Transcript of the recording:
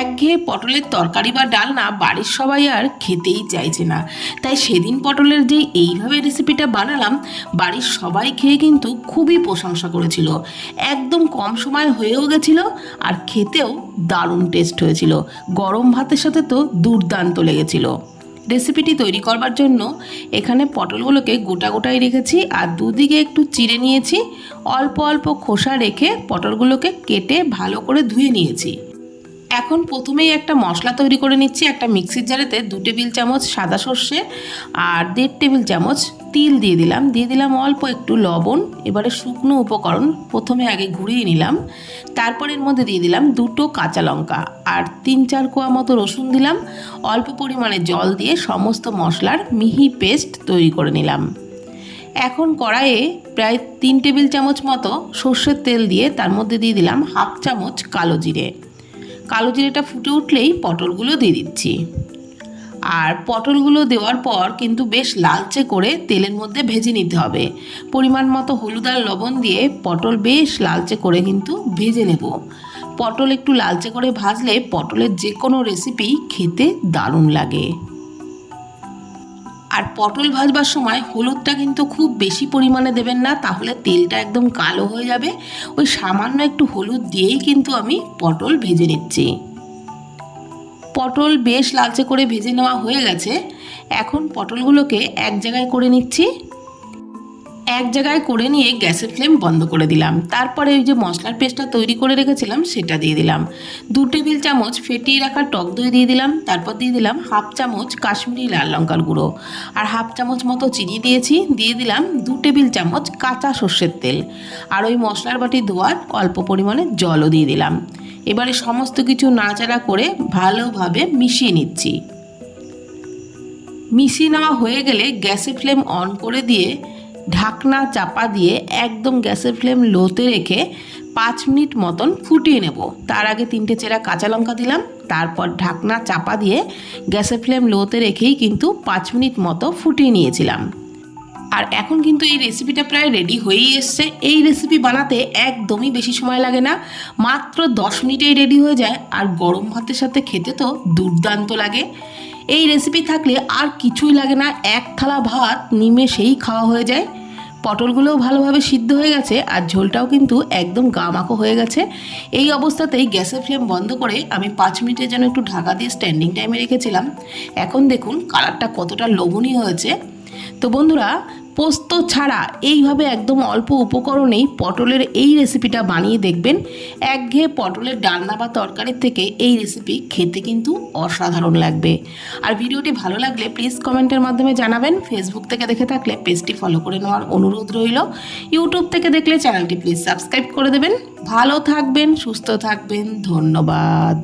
একঘেয়ে পটলের তরকারি বা ডালনা বাড়ির সবাই আর খেতেই চাইছে না। তাই সেদিন পটলের যে এইভাবে রেসিপিটা বানালাম, বাড়ির সবাই খেয়ে কিন্তু খুবই প্রশংসা করেছিল। একদম কম সময় হয়েও গেছিল, আর খেতেও দারুণ টেস্ট হয়েছিল। গরম ভাতের সাথে তো দুর্দান্ত লেগেছিল। রেসিপিটি তৈরি করবার জন্য এখানে পটলগুলোকে গোটা গোটাই রেখেছি, আর দুদিকে একটু চিড়ে নিয়েছি। অল্প অল্প খোসা রেখে পটলগুলোকে কেটে ভালো করে ধুয়ে নিয়েছি। এখন প্রথমেই একটা মশলা তৈরি করে নিচ্ছি। একটা মিক্সির জারেতে 2 টেবিল চামচ সাদা সর্ষে আর 1.5 টেবিল চামচ তিল দিয়ে দিলাম অল্প একটু লবণ। এবারে শুকনো উপকরণ প্রথমে আগে ঘুরিয়ে নিলাম, তারপর এর মধ্যে দিয়ে দিলাম 2টো কাঁচা লঙ্কা আর 3-4 কোয়া মতো রসুন দিলাম। অল্প পরিমাণে জল দিয়ে সমস্ত মশলার মিহি পেস্ট তৈরি করে নিলাম। এখন কড়াইয়ে প্রায় 3 টেবিল চামচ মতো সর্ষের তেল দিয়ে তার মধ্যে দিয়ে দিলাম 1/2 চামচ কালো জিরে। কালো জিরেটা ফুটে উঠলেই পটলগুলো দিয়ে দিচ্ছি। আর পটলগুলো দেওয়ার পর কিন্তু বেশ লালচে করে তেলের মধ্যে ভেজে নিতে হবে। পরিমাণ মতো হলুদ আর লবণ দিয়ে পটল বেশ লালচে করে কিন্তু ভেজে নেব। পটল একটু লালচে করে ভাজলে পটলের যে কোনো রেসিপি খেতে দারুণ লাগে। আর পটল ভাজবার সময় হলুদটা কিন্তু খুব বেশি পরিমাণে দেবেন না, তাহলে তেলটা একদম কালো হয়ে যাবে। ওই সামান্য একটু হলুদ দিয়েই কিন্তু আমি পটল ভেজে নিচ্ছি। পটল বেশ লালচে করে ভেজে নেওয়া হয়ে গেছে। এখন পটলগুলোকে এক জায়গায় করে নিচ্ছি। এক জায়গায় করে নিয়ে গ্যাসের ফ্লেম বন্ধ করে দিলাম। তারপরে ওই যে মশলার পেস্টটা তৈরি করে রেখেছিলাম সেটা দিয়ে দিলাম। 2 টেবিল চামচ ফেটিয়ে রাখা টক দই দিয়ে দিলাম। তারপর দিয়ে দিলাম 1/2 চামচ কাশ্মীরি লাল লঙ্কার গুঁড়ো আর 1/2 চামচ মতো চিনি দিয়েছি। দিয়ে দিলাম 2 টেবিল চামচ কাঁচা সর্ষের তেল আর ওই মশলার বাটি ধোয়ার অল্প পরিমাণে জলও দিয়ে দিলাম। এবারে সমস্ত কিছু নাড়াচাড়া করে ভালোভাবে মিশিয়ে নিচ্ছি। মিশিয়ে নেওয়া হয়ে গেলে গ্যাসের ফ্লেম অন করে দিয়ে ঢাকনা চাপা দিয়ে একদম গ্যাসের ফ্লেম লোতে রেখে 5 মিনিট মতন ফুটিয়ে নেব। তার আগে 3টে চেরা কাঁচা লঙ্কা দিলাম। তারপর ঢাকনা চাপা দিয়ে গ্যাসের ফ্লেম লোতে রেখেই কিন্তু 5 মিনিট মতো ফুটিয়ে নিয়েছিলাম। আর এখন কিন্তু এই রেসিপিটা প্রায় রেডি হয়েই এসছে। এই রেসিপি বানাতে একদমই বেশি সময় লাগে না, মাত্র 10 মিনিটেই রেডি হয়ে যায়। আর গরম ভাতের সাথে খেতে তো দুর্দান্ত লাগে। এই রেসিপি থাকলে আর কিছুই লাগে না, এক থালা ভাত নিমেষেই খাওয়া হয়ে যায়। পটলগুলোও ভালোভাবে সিদ্ধ হয়ে গেছে আর ঝোলটাও কিন্তু একদম গামাখো হয়ে গেছে। এই অবস্থাতেই গ্যাসের ফ্লেম বন্ধ করে আমি 5 মিনিটের জন্য একটু ঢাকা দিয়ে স্ট্যান্ডিং টাইমে রেখেছিলাম। এখন দেখুন কালারটা কতটা লোভনীয় হয়েছে। তো বন্ধুরা, পোস্ত ছাড়া এইভাবে একদম অল্প উপকরণেই পটলের এই রেসিপিটা বানিয়ে দেখবেন। একঘেয়ে পটলের ডালনা বা তরকারির থেকে এই রেসিপি খেতে কিন্তু অসাধারণ লাগবে। আর ভিডিওটি ভালো লাগলে প্লিজ কমেন্টের মাধ্যমে জানাবেন। ফেসবুক থেকে দেখে থাকলে পেজটি ফলো করে নেওয়ার অনুরোধ রইল। ইউটিউব থেকে দেখলে চ্যানেলটি প্লিজ সাবস্ক্রাইব করে দেবেন। ভালো থাকবেন, সুস্থ থাকবেন, ধন্যবাদ।